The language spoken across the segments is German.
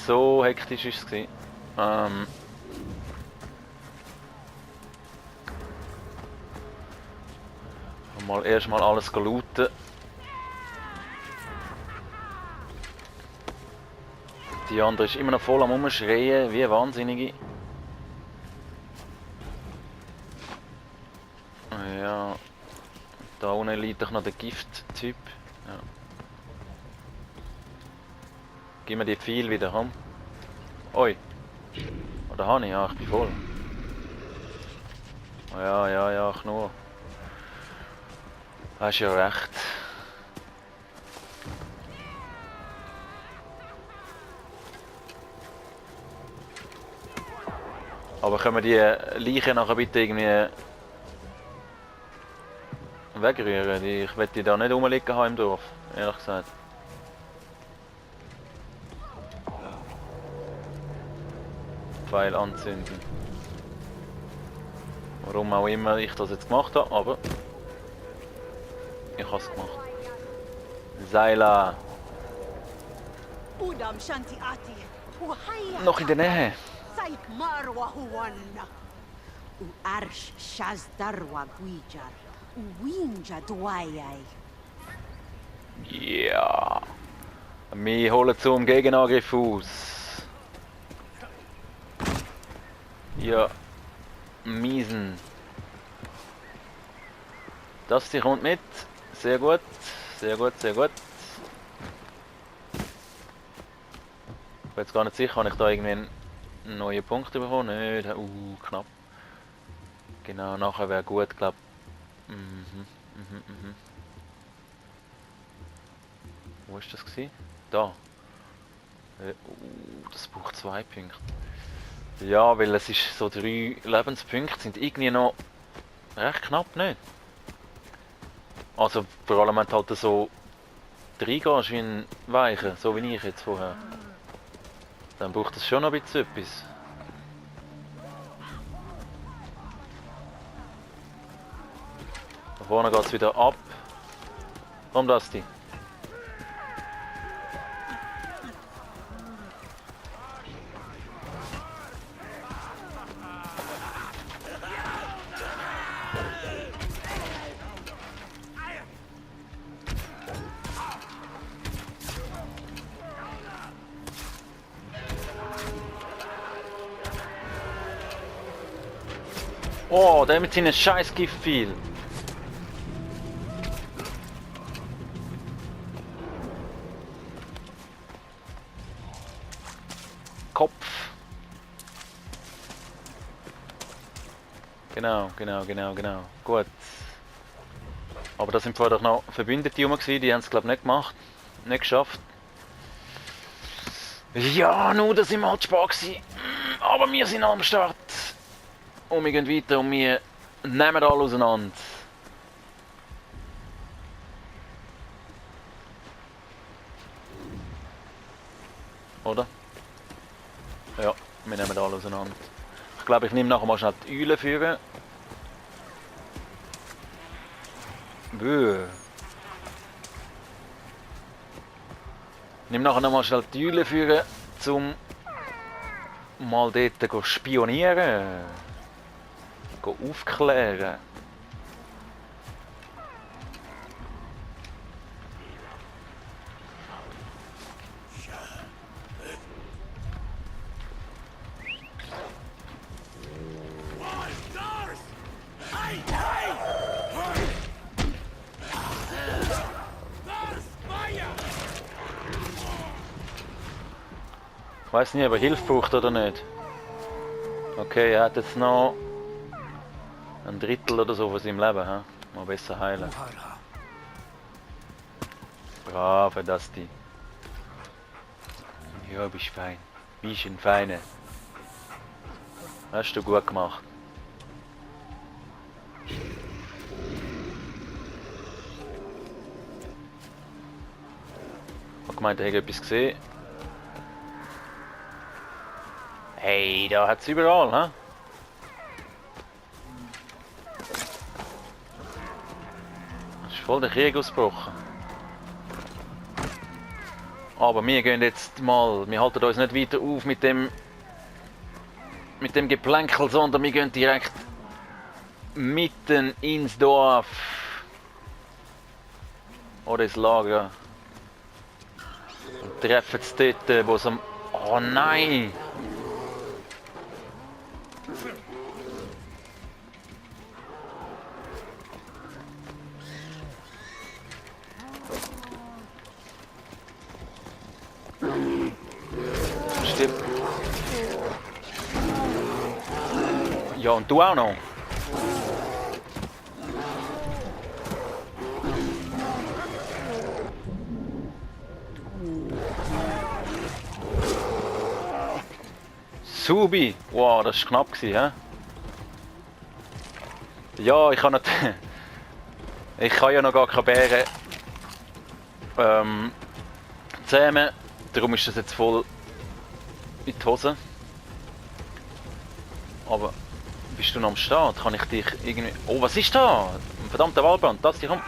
so hektisch ist es. Erstmal alles looten. Die andere ist immer noch voll am Umschreien, wie Wahnsinnige. Ja. Da unten liegt doch noch der Gift-Typ. Ja. Gib mir die Pfeile wieder, komm. Oi. Oder habe ich? Ja, ich bin voll. Ja, Knurr. Hast ja recht. Aber können wir die Leichen nachher bitte irgendwie wegrühren? Ich will die da nicht rumliegen haben im Dorf, ehrlich gesagt. Pfeil anzünden. Warum auch immer ich das jetzt gemacht habe, aber ich habe es gemacht. Seila. Noch in der Nähe. Ja. Wir holen zum Gegenangriff aus. Ja. Miesen. Das hier kommt mit. Sehr gut. Sehr gut, sehr gut. Ich bin jetzt gar nicht sicher, habe ich da irgendwie einen neuen Punkt bekommen? Nicht. Knapp. Genau, nachher wäre gut, glaube ich. Wo ist das gewesen? Da. Das braucht 2 Punkte. Ja, weil es ist so 3 Lebenspunkte sind irgendwie noch recht knapp, nicht? Also vor allem wenn du halt so reingehst wie ein Weichen, so wie ich jetzt vorher. Dann braucht es schon noch ein bisschen etwas. Da vorne geht es wieder ab. Komm, Dusty. Oh, der mit seinen scheiß Giftpfeil. Kopf. Genau. Gut. Aber da sind vorher doch noch Verbündete rum gewesen, die haben es glaube ich nicht gemacht. Nicht geschafft. Ja, nur das sind wir halt spät gewesen. Aber wir sind am Start. Und wir gehen weiter und wir nehmen alle auseinander. Oder? Ja, wir nehmen alle auseinander. Ich glaube, ich nehme nachher mal schnell die Eule führen. Böh. Ich nehme nachher noch mal schnell die Eule führen, um mal dort zu spionieren. Aufklären. Ich weiß nicht, ob er Hilfe braucht oder nicht. Okay, er hat jetzt noch ein Drittel oder so von seinem Leben. He? Mal besser heilen. Bravo, Dusty. Ja, bist fein. Bist ein Feiner. Hast du gut gemacht. Ich habe gemeint, er hätte etwas gesehen. Hey, da hat es überall, hä? Es ist voll der Krieg ausgebrochen. Aber wir gehen jetzt mal, wir halten uns nicht weiter auf mit dem Geplänkel, sondern wir gehen direkt mitten ins Dorf. Oder ins Lager. Und treffen es dort, wo es am... Oh nein! Stimmt. Ja, und du auch noch. Subi! Wow, das war knapp, hä? Ja, ich kann nicht. Ich kann ja noch gar keine Beeren zähmen. Darum ist das jetzt voll in die Hose. Aber bist du noch am Start? Kann ich dich irgendwie... Oh, was ist da? Ein verdammter Waldbrand. Das hier kommt...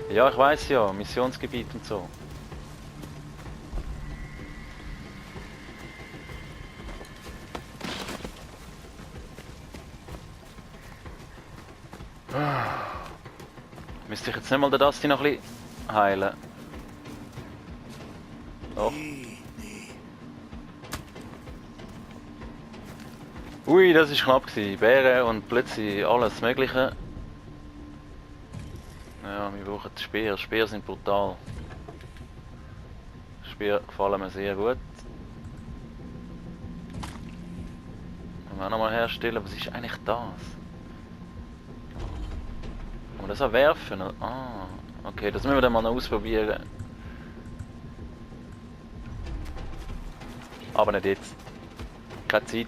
Ja, ich weiß ja. Missionsgebiet und so. Müsste ich jetzt nicht mal den Dusty noch ein bisschen heilen? Doch. Ui, das war knapp gewesen. Bären und plötzlich alles Mögliche. Ja, wir brauchen die Speer. Speer sind brutal. Speer gefallen mir sehr gut. Können wir auch nochmal herstellen. Was ist eigentlich das? Kann man das auch werfen? Ah, okay, das müssen wir dann mal noch ausprobieren. Aber nicht jetzt. Keine Zeit.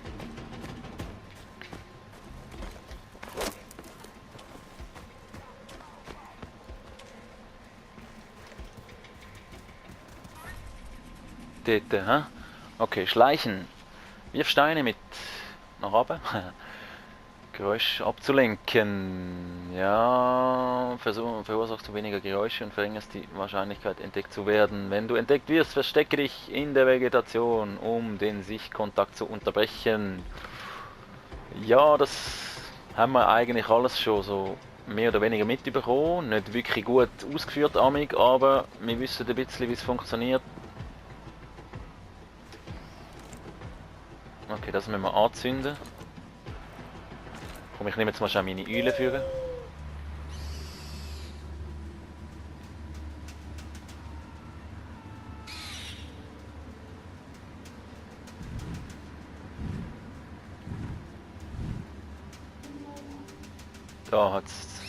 Dort, hä? Okay, schleichen. Wirf Steine mit nach oben. Geräusch abzulenken. Ja, verursachst du weniger Geräusche und verringerst die Wahrscheinlichkeit, entdeckt zu werden. Wenn du entdeckt wirst, verstecke dich in der Vegetation, um den Sichtkontakt zu unterbrechen. Ja, das haben wir eigentlich alles schon so mehr oder weniger mitbekommen. Nicht wirklich gut ausgeführt, amig, aber wir wissen ein bisschen, wie es funktioniert. Okay, das müssen wir anzünden. Komm, ich nehme jetzt mal schon meine Eule führen. Da hat's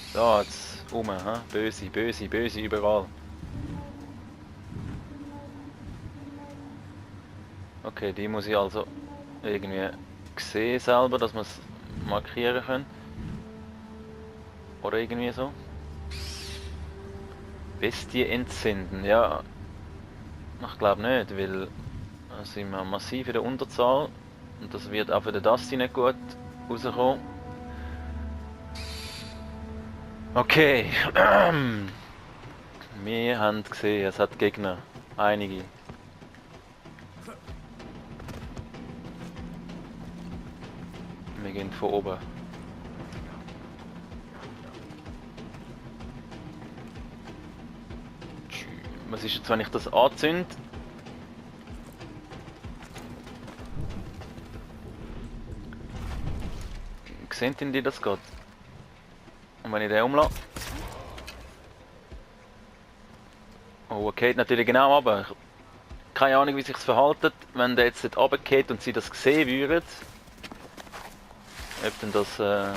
rum, ha? Böse, böse, böse überall. Okay, die muss ich also irgendwie sehen selber, dass wir es markieren können. Oder irgendwie so. Bestie entzünden, ja. Ich glaube nicht, weil da sind wir massiv in der Unterzahl. Und das wird auch für den Dusty nicht gut rauskommen. Okay. Wir haben gesehen, es hat Gegner. Einige. Wir gehen von oben. Was ist jetzt, wenn ich das anzünde? Sehen die das gerade? Und wenn ich den umlasse? Oh, er geht natürlich genau runter. Keine Ahnung, wie sich es verhalten, wenn der jetzt dort runtergeht und sie das sehen würden. Ob denn das, ja,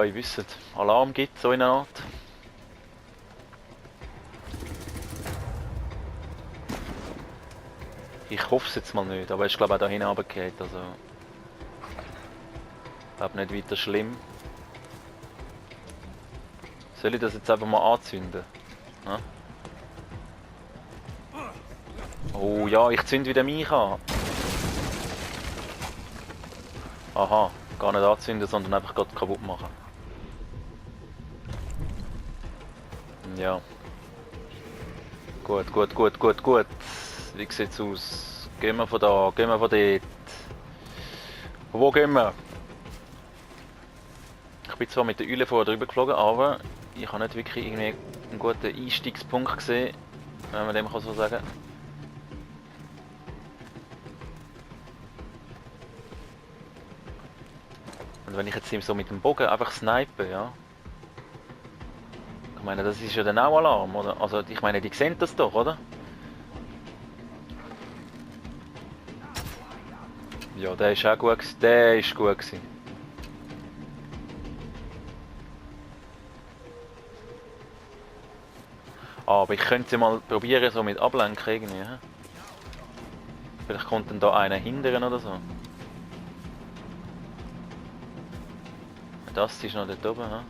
ich wüsste, Alarm gibt, so in einer Art. Ich hoffe es jetzt mal nicht, aber ich glaube auch da hinten runtergeht, also... Ich glaube nicht weiter schlimm. Soll ich das jetzt einfach mal anzünden? Ja? Oh ja, ich zünde wieder mich an. Aha, Gar nicht anzünden, sondern einfach gerade kaputt machen. Ja. Gut, gut, gut, gut, gut. Wie sieht's aus? Gehen wir von da, gehen wir von dort. Wo gehen wir? Ich bin zwar mit der Eule vorher drüber geflogen, aber ich habe nicht wirklich irgendwie einen guten Einstiegspunkt gesehen, wenn man dem so sagen kann. Und wenn ich jetzt so mit dem Bogen einfach snipe, ja. Ich meine, das ist ja dann auch Alarm, oder? Also ich meine, die sehen das doch, oder? Ja, der ist auch gut gewesen. Der ist gut gewesen. Aber ich könnte sie mal probieren, so mit Ablenken irgendwie. He? Vielleicht kommt dann da einer hindern oder so. Das ist noch dort oben, he?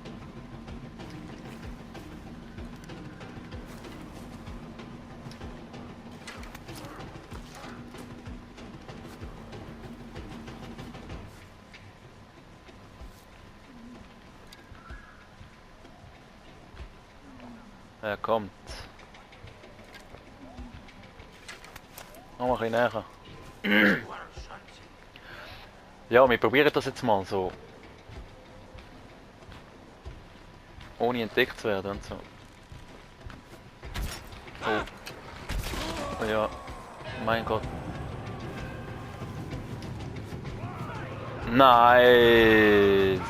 Er kommt. Noch ein bisschen näher. Ja, wir probieren das jetzt mal so. Ohne entdeckt zu werden und so. Oh. Ja. Mein Gott. Nein.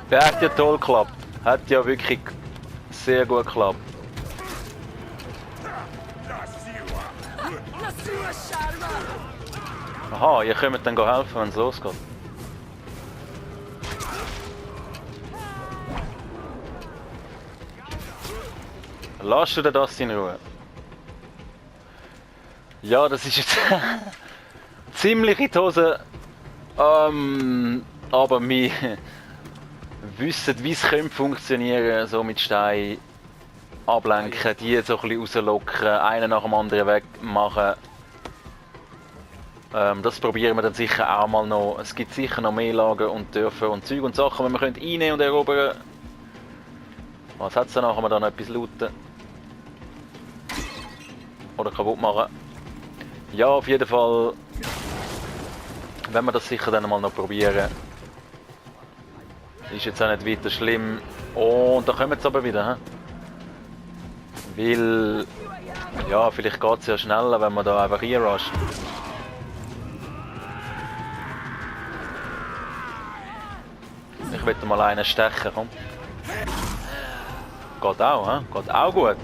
Der hat ja toll geklappt. Hat ja wirklich sehr gut geklappt. Aha, ihr könnt dann helfen, wenn es losgeht. Lass du dir das in Ruhe? Ja, das ist jetzt ziemlich in die Hose. Aber wir wissen, wie es könnte funktionieren, so mit Stein ablenken, die so ein bisschen rauslocken, einen nach dem anderen wegmachen. Das probieren wir dann sicher auch mal noch. Es gibt sicher noch mehr Lager und Dörfer und Zeug und Sachen, die wir reinnehmen und erobern. Was hat es danach, wenn wir dann etwas looten? Oder kaputt machen? Ja, auf jeden Fall. Wenn wir das sicher dann mal noch probieren. Ist jetzt auch nicht weiter schlimm. Oh, und da kommen sie aber wieder. He? Weil. Ja, vielleicht geht es ja schneller, wenn wir da einfach hier rushen. Ich will mal einen stechen, komm. Geht auch, hä? Geht auch gut.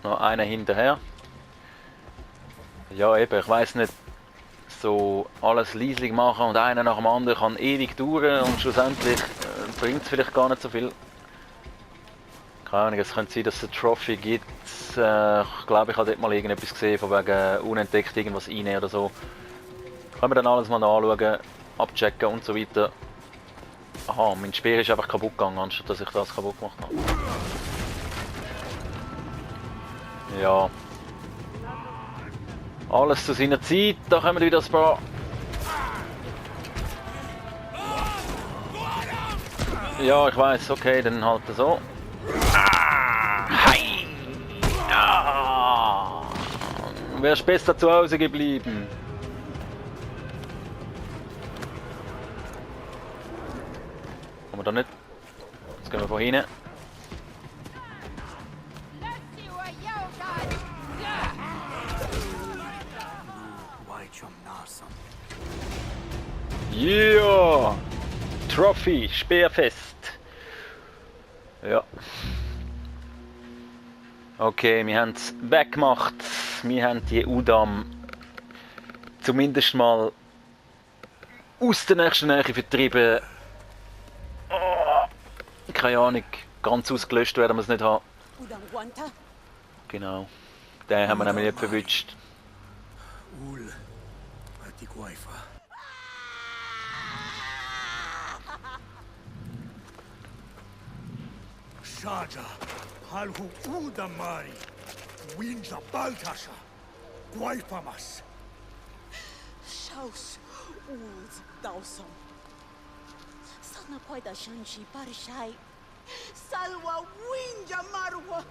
Noch einer hinterher. Ja eben, ich weiß nicht, so alles leislich machen und einer nach dem anderen kann ewig dauern und schlussendlich bringt es vielleicht gar nicht so viel. Keine Ahnung, es könnte sein, dass es eine Trophy gibt. Ich glaube, ich habe dort mal irgendetwas gesehen, von wegen unentdeckt irgendwas reinnehmen oder so. Können wir dann alles mal anschauen, abchecken und so weiter. Aha, mein Speer ist einfach kaputt gegangen, anstatt dass ich das kaputt gemacht habe. Ja. Alles zu seiner Zeit, da kommen wieder ein paar. Ja, ich weiß, okay, dann halt so. Hi! Ah, wärst besser zu Hause geblieben. Kommen wir da nicht? Jetzt gehen wir von hinten. Yeah! Trophy, Speerfest. Ja. Okay, wir haben es weggemacht. Wir haben die Udam zumindest mal aus der nächsten Nähe vertrieben. Oh, keine Ahnung, ganz ausgelöscht werden wir es nicht haben. Genau, den haben wir nämlich nicht verwünscht. Shaja, Halhu Udamari, Winja Baltasha, Guayfamas. Shaus Uz Dawson. Sana Poida Shanshi Parishai. Salwa Winja Marwa.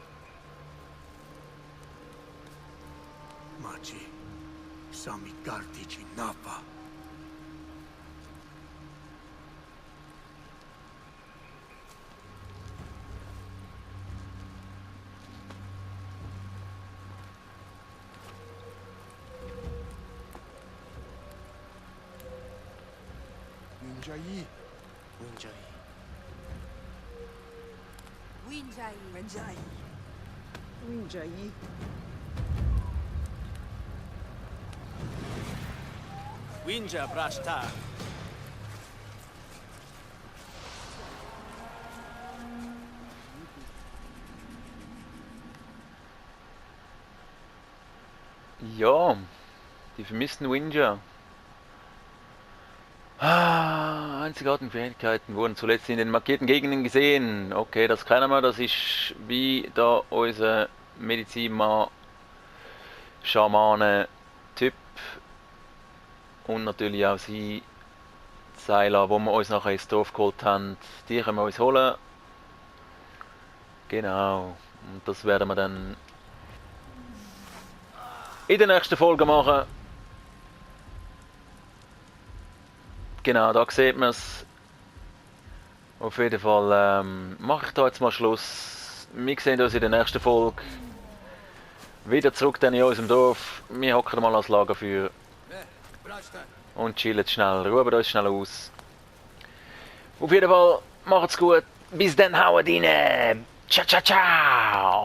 Machi, Sami Gartici Napa. Winjai. Winjai. Winjai. Winjai. Winjai. Winja Brashta. Ja, die vermissten Winja. Einzigartigen Fähigkeiten wurden zuletzt in den markierten Gegenden gesehen. Okay, das kennen wir, das ist wie da unser Medizinmann, Schamane-Typ. Und natürlich auch sie, Seiler, wo wir uns nachher ins Dorf geholt haben. Die können wir uns holen. Genau. Und das werden wir dann in der nächsten Folge machen. Genau, da sieht man es. Auf jeden Fall mache ich da jetzt mal Schluss. Wir sehen uns in der nächsten Folge. Wieder zurück dann in unserem Dorf. Wir hocken mal ans Lagerfeuer. Und chillen schnell, ruhen uns schnell aus. Auf jeden Fall, macht's gut. Bis dann, haut rein. Ciao, ciao, ciao.